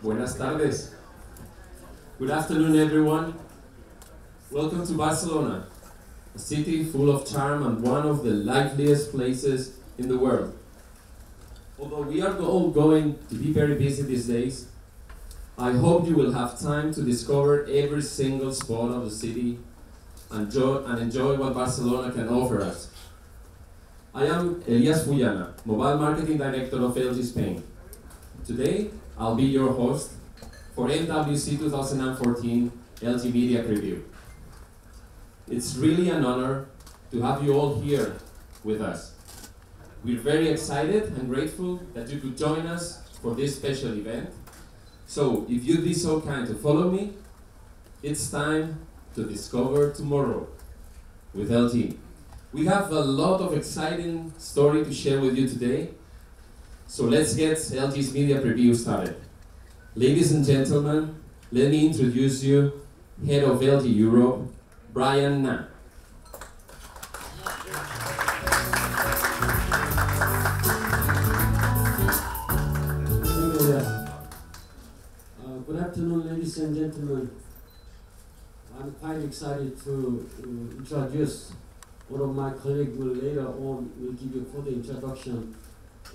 Buenas tardes. Good afternoon, everyone. Welcome to Barcelona, a city full of charm and one of the liveliest places in the world. Although we are all going to be very busy these days, I hope you will have time to discover every single spot of the city and enjoy what Barcelona can offer us. I am Elias Fuyana, Mobile Marketing Director of LG Spain. Today, I'll be your host for MWC 2014 LG Media Preview. It's really an honor to have you all here with us. We're very excited and grateful that you could join us for this special event. So, if you'd be so kind to follow me, it's time to discover tomorrow with LG. We have a lot of exciting story to share with you today. So let's get LG's media preview started. Ladies and gentlemen, let me introduce you Head of LG Europe, Brian Na. Good afternoon, ladies and gentlemen. I'm quite excited to introduce one of my colleagues will later on will give you further introduction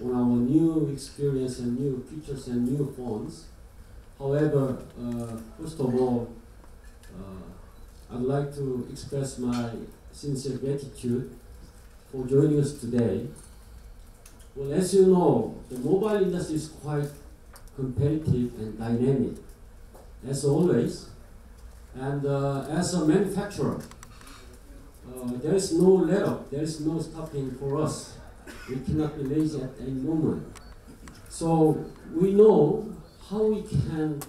on our new experience and new features and new phones. However, first of all, I'd like to express my sincere gratitude for joining us today. Well, as you know, the mobile industry is quite competitive and dynamic, as always. And as a manufacturer, there is no let-up, there is no stopping for us. We cannot be lazy at any moment. So we know how we can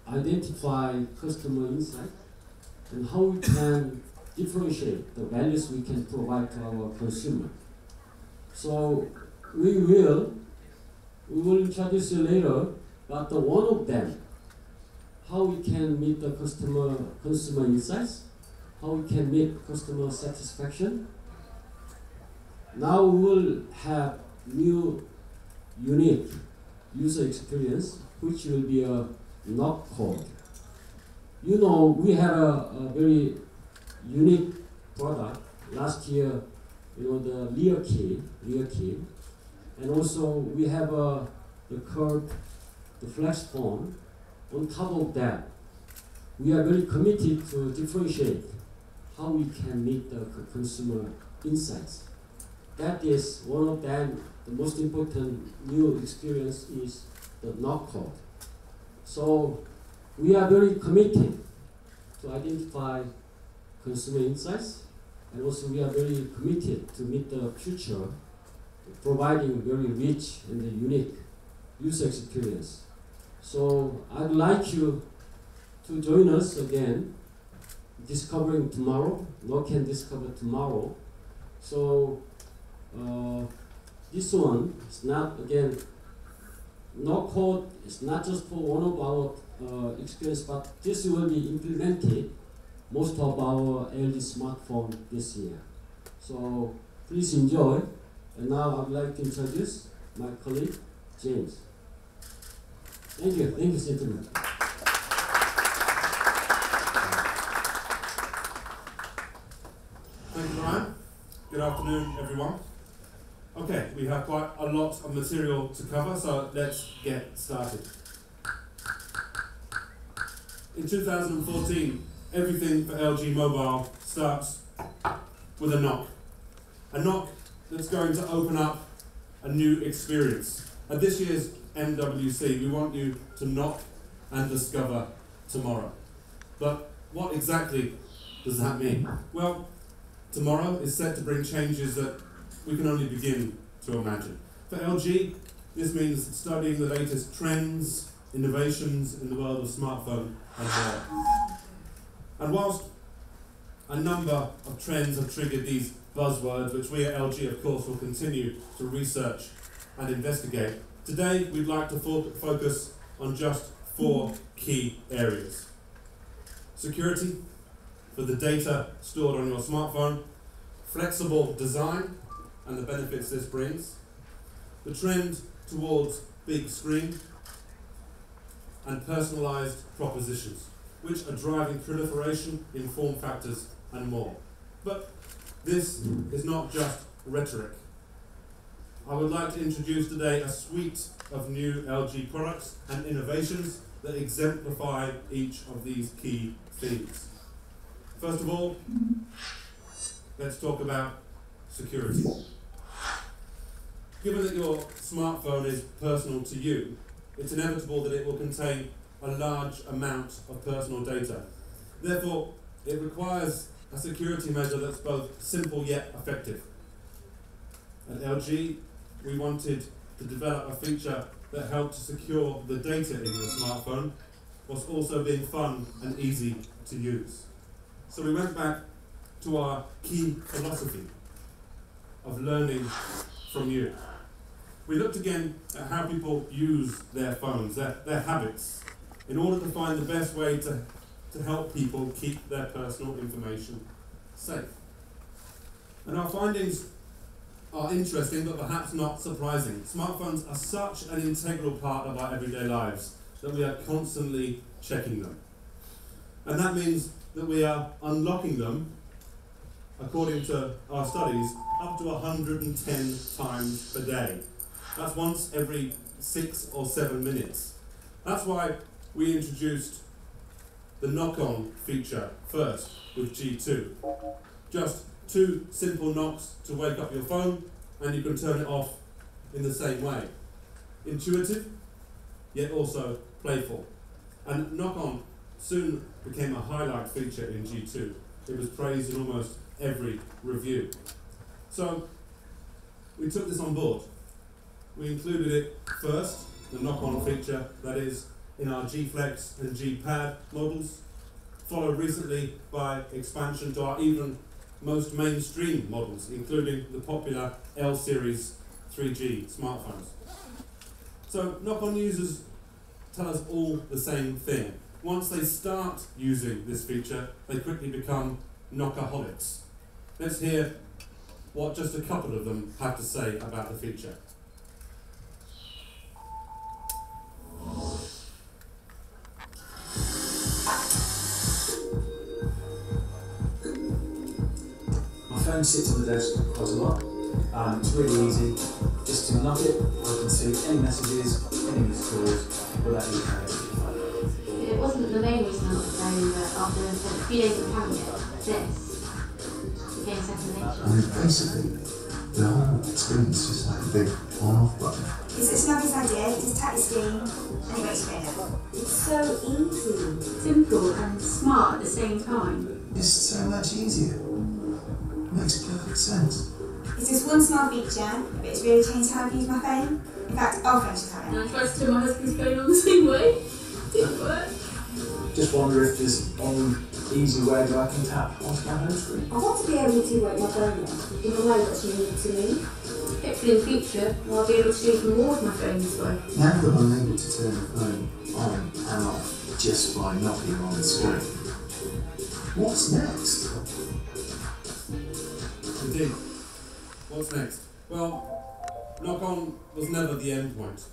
identify customer insight and how we can differentiate the values we can provide to our consumer. So we will introduce you later, but one of them, how we can meet the consumer insights, how we can meet customer satisfaction. Now we will have new, unique user experience, which will be a knock code. You know, we had a very unique product last year. You know, the rear key, and also we have the curve, the flex phone. On top of that, we are very committed to differentiate how we can meet the consumer insights. That is one of them. The most important new experience is the knock code. So we are very committed to identify consumer insights, and also we are very committed to meet the future, providing very rich and unique user experience. So I'd like you to join us again, discovering tomorrow. No can discover tomorrow. So this one is not, again, no code is not just for one of our experience, but this will be implemented most of our LG smartphone this year. So please enjoy. And now I'd like to introduce my colleague, James. Thank you, gentlemen. Thank you, Ryan. Good afternoon, everyone. Okay, we have quite a lot of material to cover, so let's get started. In 2014, everything for LG Mobile starts with a knock. A knock that's going to open up a new experience. At this year's MWC, we want you to knock and discover tomorrow. But what exactly does that mean? Well, tomorrow is set to bring changes that we can only begin to imagine. For LG, this means studying the latest trends, innovations in the world of smartphone and more. And whilst a number of trends have triggered these buzzwords, which we at LG, of course, will continue to research and investigate, today we'd like to focus on just 4 key areas. Security for the data stored on your smartphone, flexible design and the benefits this brings, the trend towards big screen, and personalised propositions, which are driving proliferation in form factors and more. But this is not just rhetoric. I would like to introduce today a suite of new LG products and innovations that exemplify each of these key themes. First of all, let's talk about security. Given that your smartphone is personal to you, it's inevitable that it will contain a large amount of personal data. Therefore, it requires a security measure that's both simple yet effective. At LG, we wanted to develop a feature that helped to secure the data in your smartphone, whilst also being fun and easy to use. So we went back to our key philosophy of learning from you. We looked again at how people use their phones, their habits, in order to find the best way to help people keep their personal information safe. And our findings are interesting, but perhaps not surprising. Smartphones are such an integral part of our everyday lives that we are constantly checking them. And that means that we are unlocking them, according to our studies, up to 110 times per day. That's once every 6 or 7 minutes. That's why we introduced the knock-on feature first with G2. Just 2 simple knocks to wake up your phone, and you can turn it off in the same way. Intuitive, yet also playful. And knock-on soon became a highlight feature in G2. It was praised in almost every review. So we took this on board. We included it first, the knock-on feature, that is, in our G Flex and G Pad models, followed recently by expansion to our even most mainstream models, including the popular L series 3G smartphones. So knock-on users tell us all the same thing. Once they start using this feature, they quickly become knockaholics. Let's hear what just a couple of them have to say about the feature. My phone sits on the desk quite a lot. It's really easy. Just to knock it, I can see any messages, any missed calls, without even having to. It wasn't the main reason I got the phone, but after a few days of having it, this became second nature. I mean, basically, the whole experience is just like a big on-off button. It's Snuggy's idea, just tap your screen and it makes you better. It's so easy, simple and smart at the same time. It's so much easier. Makes perfect sense. It's just one small feature, but it's really changed how I use my phone. In fact, our phone should have And it. I tried to turn my husband's phone on the same way. Didn't work. Just wonder if there's any easy way that I can tap onto my home screen. I want to be able to work my phone on in a way that's unique to me. Hopefully in the future, I'll be able to even reward my phone this way. Now that I'm able to turn the phone on and off just by knocking on the screen, what's next? Indeed. What's next? Well, knock-on was never the end point.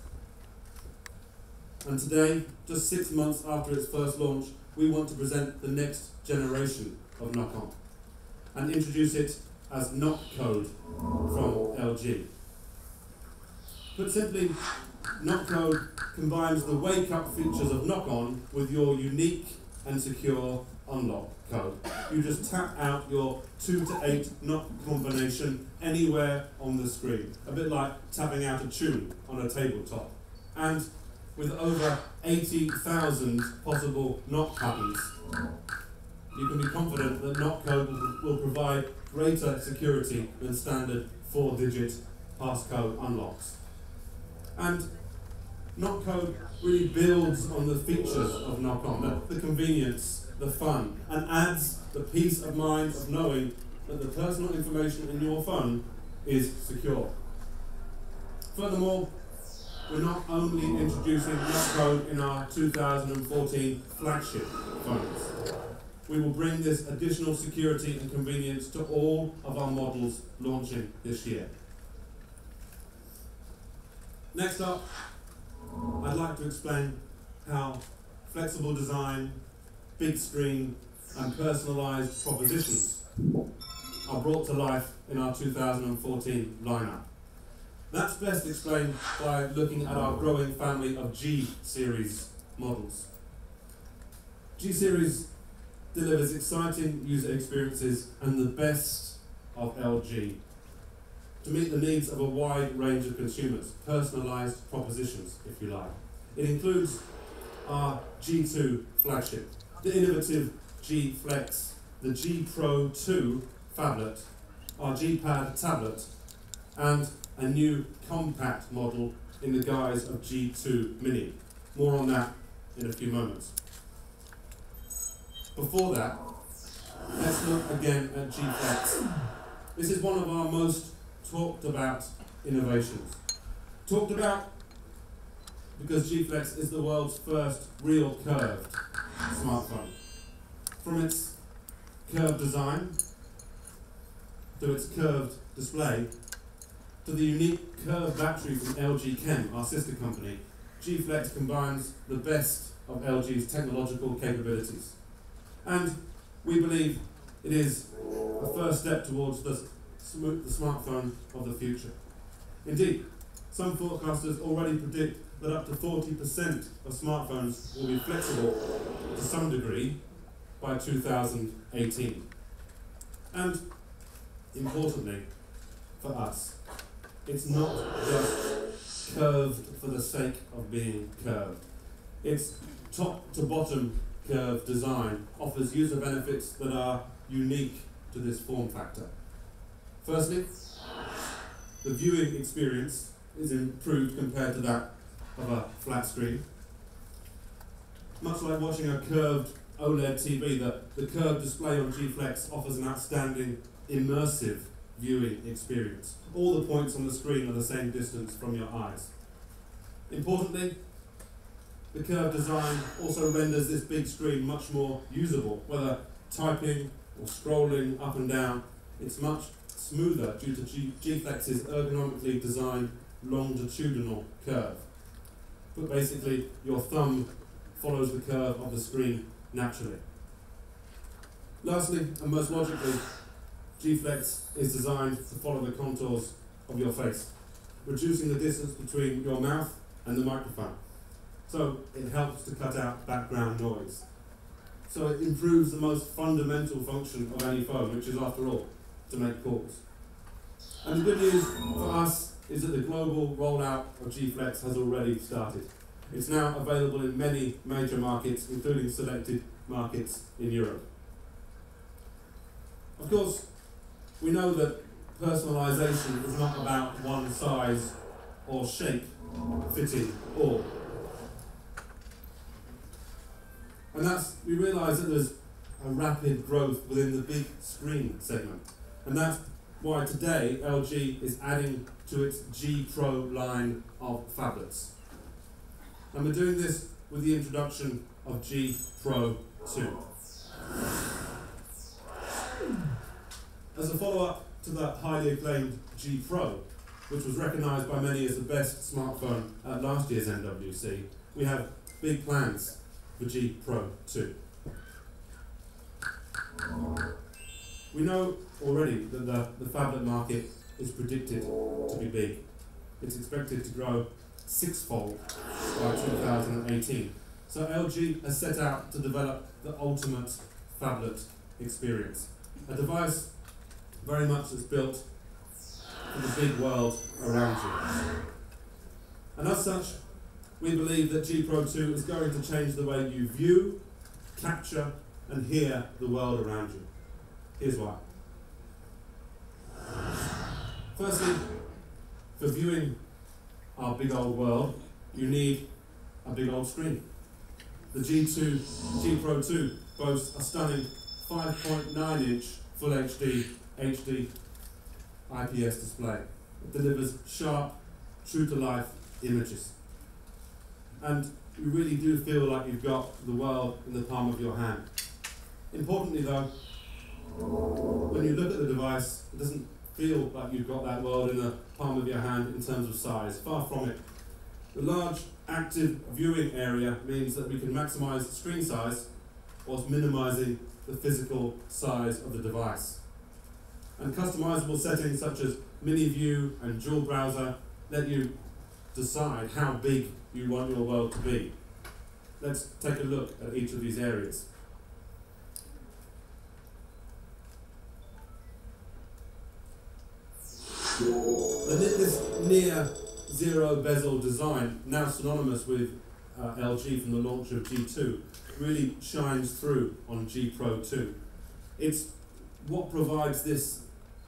And today, just 6 months after its first launch, we want to present the next generation of knock-on and introduce it as Knock Code from LG. Put simply, Knock Code combines the wake-up features of knock-on with your unique and secure unlock code. You just tap out your 2 to 8 knock combination anywhere on the screen, a bit like tapping out a tune on a tabletop. And with over 80,000 possible knock patterns, you can be confident that knock code will provide greater security than standard 4-digit passcode unlocks. And knock code really builds on the features of knock-on, the convenience, the fun, and adds the peace of mind of knowing that the personal information in your phone is secure. Furthermore, we're not only introducing knock code in our 2014 flagship phones. We will bring this additional security and convenience to all of our models launching this year. Next up, I'd like to explain how flexible design, big screen, and personalised propositions are brought to life in our 2014 lineup. That's best explained by looking at our growing family of G-series models. G-series delivers exciting user experiences and the best of LG to meet the needs of a wide range of consumers, personalised propositions, if you like. It includes our G2 flagship, the innovative G Flex, the G Pro 2 phablet, our G Pad tablet, and a new compact model in the guise of G2 Mini. More on that in a few moments. Before that, let's look again at G Flex. This is one of our most talked about innovations. Talked about because G Flex is the world's first real curved smartphone. From its curved design to its curved display to the unique curved battery from LG Chem, our sister company, G Flex combines the best of LG's technological capabilities. And we believe it is a first step towards the smartphone of the future. Indeed, some forecasters already predict that up to 40% of smartphones will be flexible to some degree by 2018. And importantly, for us, it's not just curved for the sake of being curved. Its top to bottom curved design offers user benefits that are unique to this form factor. Firstly, the viewing experience is improved compared to that of a flat screen. Much like watching a curved OLED TV, the curved display on G Flex offers an outstanding immersive viewing experience. All the points on the screen are the same distance from your eyes. Importantly, the curved design also renders this big screen much more usable, whether typing or scrolling up and down. It's much smoother due to G Flex's ergonomically designed longitudinal curve. But basically, your thumb follows the curve of the screen naturally. Lastly, and most logically, G Flex is designed to follow the contours of your face, reducing the distance between your mouth and the microphone. So it helps to cut out background noise. So it improves the most fundamental function of any phone, which is, after all, to make calls. And the good news for us is that the global rollout of G Flex has already started. It's now available in many major markets, including selected markets in Europe. Of course, we know that personalisation is not about one size or shape fitting all. And we realise that there's a rapid growth within the big screen segment. And that's why today LG is adding to its G Pro line of phablets. And we're doing this with the introduction of G Pro 2. As a follow-up to the highly acclaimed G Pro, which was recognised by many as the best smartphone at last year's MWC, we have big plans for G Pro 2. We know already that the phablet market is predicted to be big. It's expected to grow sixfold by 2018. So LG has set out to develop the ultimate phablet experience, a device very much that's built for the big world around you. And as such, we believe that G Pro 2 is going to change the way you view, capture, and hear the world around you. Here's why. Firstly, for viewing our big old world, you need a big old screen. The G Pro 2 boasts a stunning 5.9-inch Full HD IPS display. It delivers sharp, true-to-life images. And you really do feel like you've got the world in the palm of your hand. Importantly though, when you look at the device, it doesn't feel like you've got that world in the palm of your hand in terms of size. Far from it. The large active viewing area means that we can maximize screen size whilst minimizing the physical size of the device. And customizable settings such as mini view and dual browser let you decide how big you want your world to be. Let's take a look at each of these areas. This near zero bezel design, now synonymous with LG from the launch of G2, really shines through on G Pro 2. It's what provides this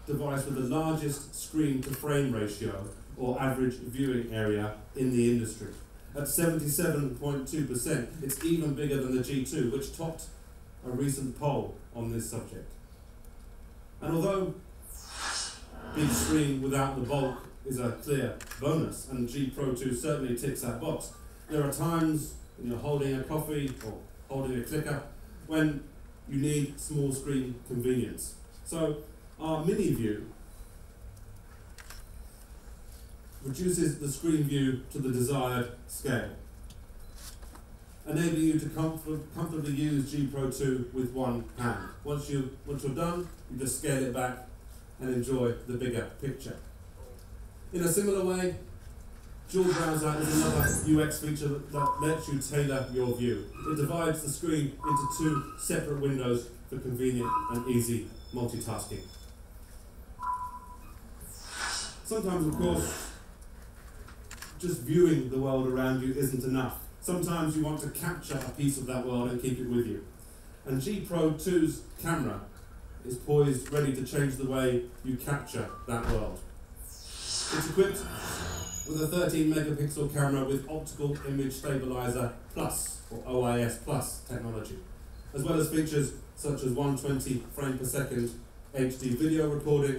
device with the largest screen to frame ratio, or average viewing area, in the industry. At 77.2%, it's even bigger than the G2, which topped a recent poll on this subject. And although big screen without the bulk is a clear bonus, and G Pro 2 certainly ticks that box, there are times when you're holding a coffee or holding a clicker when you need small screen convenience. So our mini view reduces the screen view to the desired scale, enabling you to comfortably use G Pro 2 with one hand. Once you're done, you just scale it back and enjoy the bigger picture. In a similar way, dual browser is another UX feature that lets you tailor your view. It divides the screen into two separate windows for convenient and easy multitasking. Sometimes, of course, just viewing the world around you isn't enough. Sometimes you want to capture a piece of that world and keep it with you. And G Pro 2's camera is poised, ready to change the way you capture that world. It's equipped with a 13 megapixel camera with Optical Image Stabilizer Plus, or OIS Plus technology, as well as features such as 120 frame per second HD video recording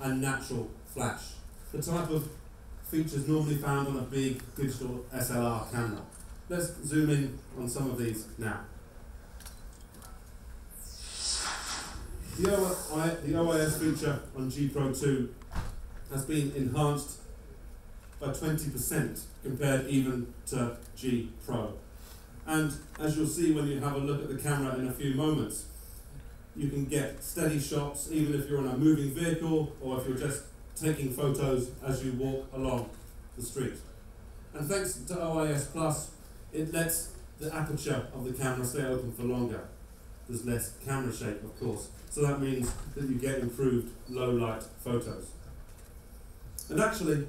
and natural flash, the type of features normally found on a big digital SLR camera. Let's zoom in on some of these now. The OIS feature on G Pro 2 has been enhanced by 20% compared even to G Pro. And as you'll see when you have a look at the camera in a few moments, you can get steady shots even if you're in a moving vehicle or if you're just taking photos as you walk along the street. And thanks to OIS Plus, it lets the aperture of the camera stay open for longer. There's less camera shake, of course, so that means that you get improved low light photos. And actually,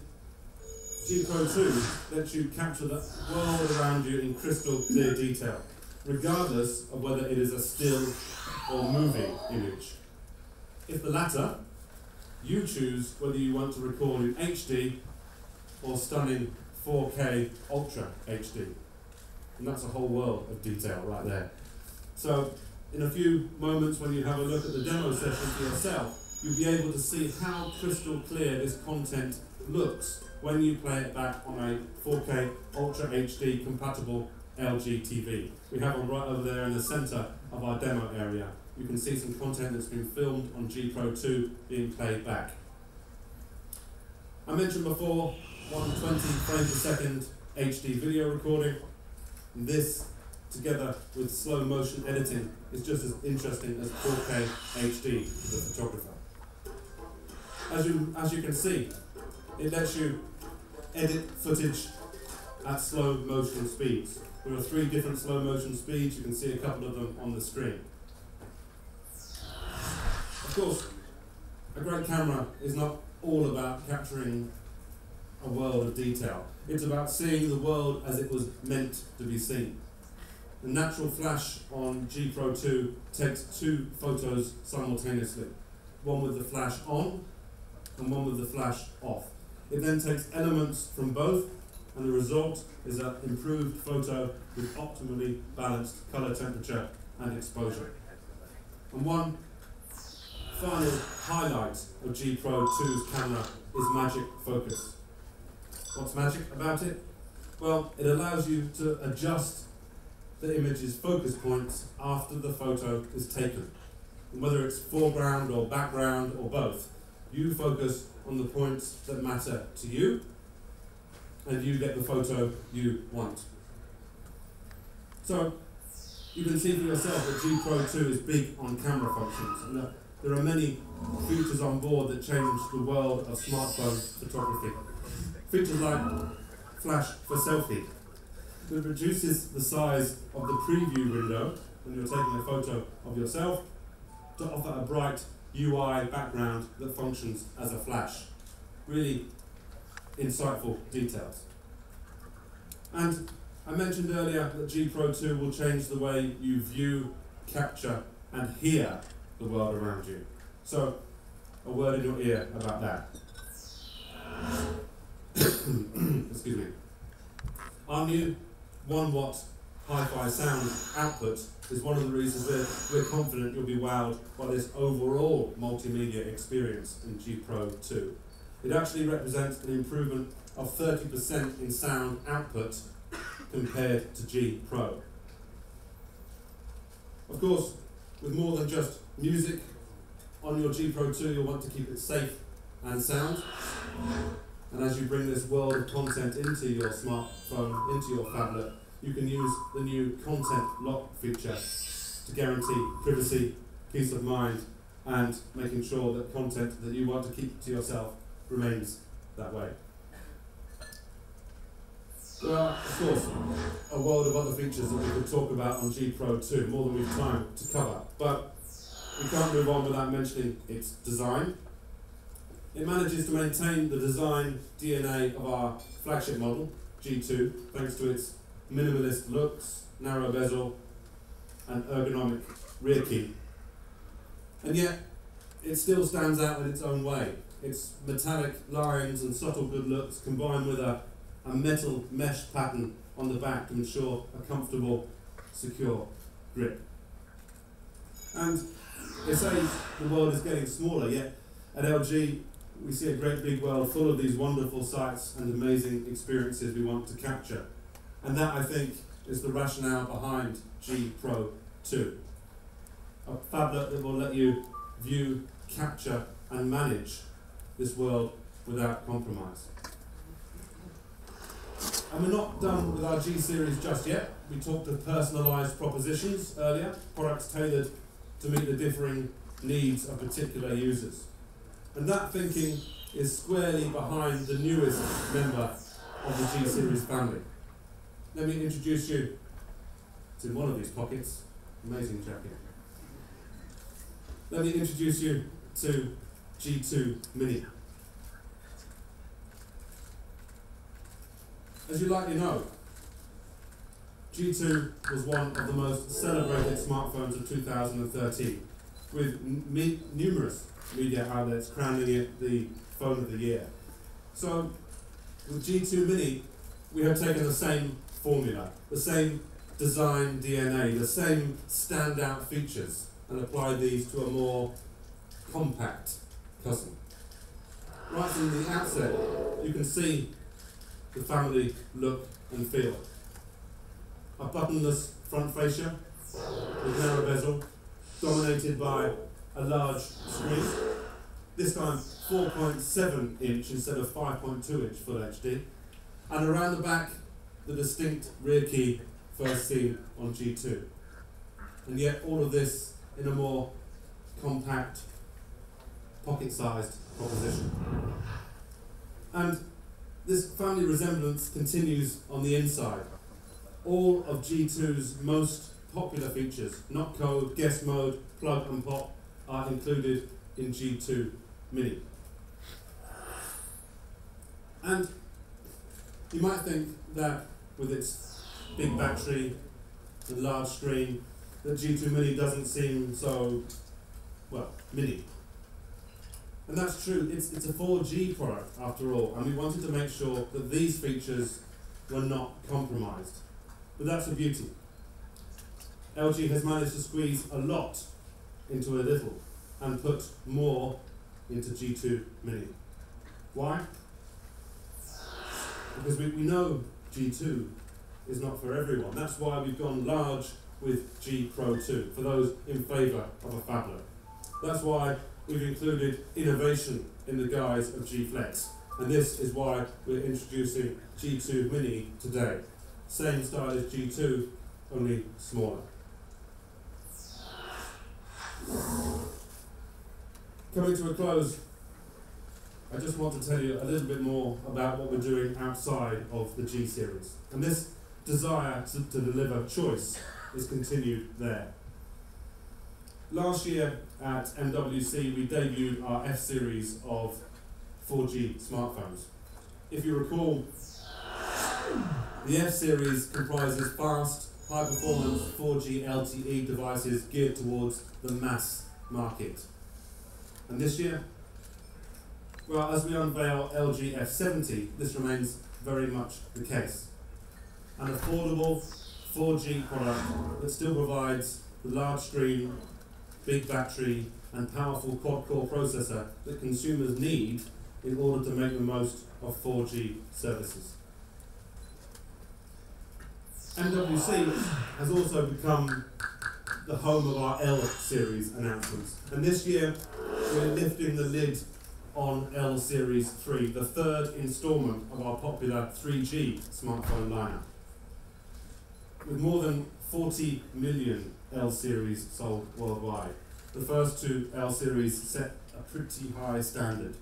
G Pro 2 lets you capture the world around you in crystal clear detail, regardless of whether it is a still or moving image. If the latter, you choose whether you want to record in HD or stunning 4K Ultra HD. And that's a whole world of detail right there. So in a few moments when you have a look at the demo session for yourself, you'll be able to see how crystal clear this content looks when you play it back on a 4K Ultra HD compatible LG TV. We have one right over there in the center of our demo area. You can see some content that's been filmed on G Pro 2 being played back. I mentioned before 120 frames per second HD video recording. This, together with slow motion editing, is just as interesting as 4K HD for the photographer. As you can see, it lets you edit footage at slow motion speeds. There are 3 different slow motion speeds. You can see a couple of them on the screen. Of course, a great camera is not all about capturing a world of detail. It's about seeing the world as it was meant to be seen. The natural flash on G Pro 2 takes 2 photos simultaneously, one with the flash on and one with the flash off. It then takes elements from both, and the result is an improved photo with optimally balanced color temperature and exposure. And one final highlight of G Pro 2's camera is magic focus. What's magic about it? Well, it allows you to adjust the image's focus points after the photo is taken. And whether it's foreground or background or both, you focus on the points that matter to you, and you get the photo you want. So you can see for yourself that G Pro 2 is big on camera functions, and that there are many features on board that change the world of smartphone photography. Features like flash for selfie, that reduces the size of the preview window when you're taking a photo of yourself to offer a bright UI background that functions as a flash. Really insightful details. And I mentioned earlier that G Pro 2 will change the way you view, capture and hear the world around you. So, a word in your ear about that. Excuse me. Our new 1 watt hi-fi sound output is one of the reasons that we're confident you'll be wowed by this overall multimedia experience in G Pro 2. It actually represents an improvement of 30% in sound output compared to G Pro. Of course, with more than just music on your G Pro 2, you'll want to keep it safe and sound. And as you bring this world of content into your smartphone, into your phablet, you can use the new content lock feature to guarantee privacy, peace of mind, and making sure that content that you want to keep to yourself remains that way. There are, of course, a world of other features that we could talk about on G Pro 2, more than we've time to cover, but we can't move on without mentioning its design. It manages to maintain the design DNA of our flagship model, G2, thanks to its minimalist looks, narrow bezel, and ergonomic rear key. And yet, it still stands out in its own way. Its metallic lines and subtle good looks combined with a metal mesh pattern on the back to ensure a comfortable, secure grip. And they say the world is getting smaller, yet at LG we see a great big world full of these wonderful sights and amazing experiences we want to capture. And that, I think, is the rationale behind G Pro 2. A phablet that will let you view, capture and manage this world without compromise. And we're not done with our G series just yet. We talked of personalised propositions earlier, products tailored to meet the differing needs of particular users. And that thinking is squarely behind the newest member of the G series family. Let me introduce you, it's in one of these pockets, amazing jacket. Let me introduce you to G2 Mini. As you likely know, G2 was one of the most celebrated smartphones of 2013, with numerous media outlets crowning it the phone of the year. So, with G2 Mini, we have taken the same formula, the same design DNA, the same standout features, and applied these to a more compact cousin. Right from the outset, you can see the family look and feel. A buttonless front fascia with narrow bezel, dominated by a large screen, this time 4.7 inch instead of 5.2 inch Full HD, and around the back the distinct rear key first seen on G2. And yet all of this in a more compact, pocket-sized proposition. And this family resemblance continues on the inside. All of G2's most popular features, knock code, guest mode, plug and pop, are included in G2 Mini. And you might think that with its big battery and large screen, that G2 Mini doesn't seem so, well, mini. And that's true, it's a 4G product after all, and we wanted to make sure that these features were not compromised. But that's the beauty. LG has managed to squeeze a lot into a little and put more into G2 Mini. Why? Because we know G2 is not for everyone. That's why we've gone large with G Pro 2, for those in favour of a phablet. That's why we've included innovation in the guise of G Flex, And this is why we're introducing G2 Mini today. Same style as G2, only smaller. Coming to a close, I just want to tell you a little bit more about what we're doing outside of the G series. And this desire to deliver choice is continued there. Last year at MWC we debuted our F series of 4G smartphones. If you recall, the F series comprises fast, high-performance 4G LTE devices geared towards the mass market. And this year, well, as we unveil LG F70, this remains very much the case. An affordable 4G product that still provides the large screen, big battery, and powerful quad-core processor that consumers need in order to make the most of 4G services. MWC has also become the home of our L series announcements. And this year, we're lifting the lid on L Series 3, the third installment of our popular 3G smartphone lineup. With more than 40 million L Series sold worldwide, the first two L Series set a pretty high standard.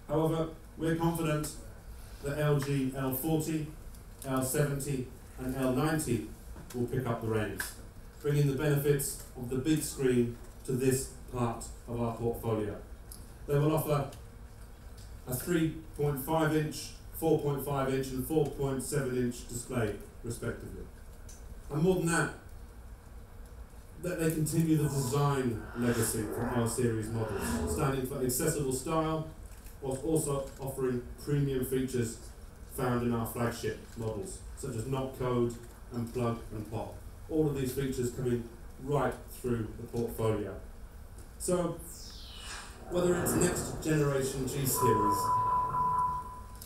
However, we're confident that LG L40, L70 and L90 will pick up the reins, bringing the benefits of the big screen to this part of our portfolio. They will offer a 3.5 inch, 4.5 inch and 4.7 inch display respectively. And more than that they continue the design legacy from L series models, standing for accessible style, whilst also offering premium features found in our flagship models, such as knock code and plug and pop. All of these features coming right through the portfolio. So, whether it's next generation G series,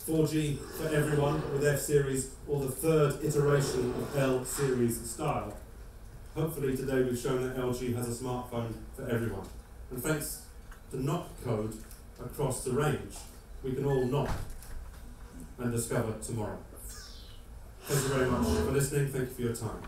4G for everyone with F series, or the third iteration of L series style, hopefully today we've shown that LG has a smartphone for everyone. And thanks to knock code across the range, we can all knock and discover tomorrow. Thank you very much for listening. Thank you for your time.